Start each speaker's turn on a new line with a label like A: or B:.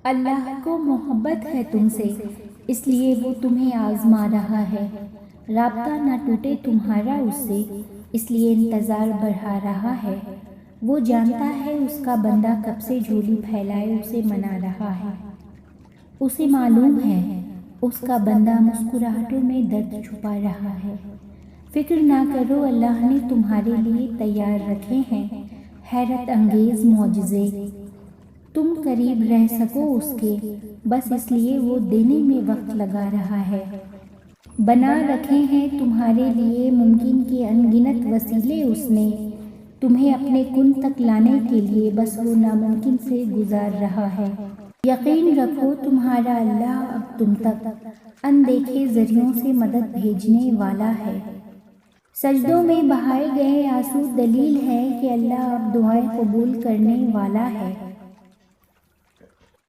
A: اللہ کو محبت ہے تم سے، اس لیے وہ تمہیں آزما رہا ہے۔ رابطہ نہ ٹوٹے تمہارا اس سے، اس لیے انتظار بڑھا رہا ہے۔ وہ جانتا ہے اس کا بندہ کب سے جھولی پھیلائے اسے منا رہا ہے۔ اسے معلوم ہے اس کا بندہ مسکراہٹوں میں درد چھپا رہا ہے۔ فکر نہ کرو، اللہ نے تمہارے لیے تیار رکھے ہیں حیرت انگیز معجزے۔ تم قریب رہ سکو اس کے، بس اس لیے وہ دینے میں وقت لگا رہا ہے۔ بنا رکھے ہیں تمہارے لیے ممکن کے ان گنت وسیلے اس نے، تمہیں اپنے کن تک لانے کے لیے بس وہ ناممکن سے گزار رہا ہے۔ یقین رکھو تمہارا اللہ اب تم تک اندیکھے ذریعوں سے مدد بھیجنے والا ہے۔ سجدوں میں بہائے گئے آنسو دلیل ہے کہ اللہ اب دعائیں قبول کرنے والا ہے۔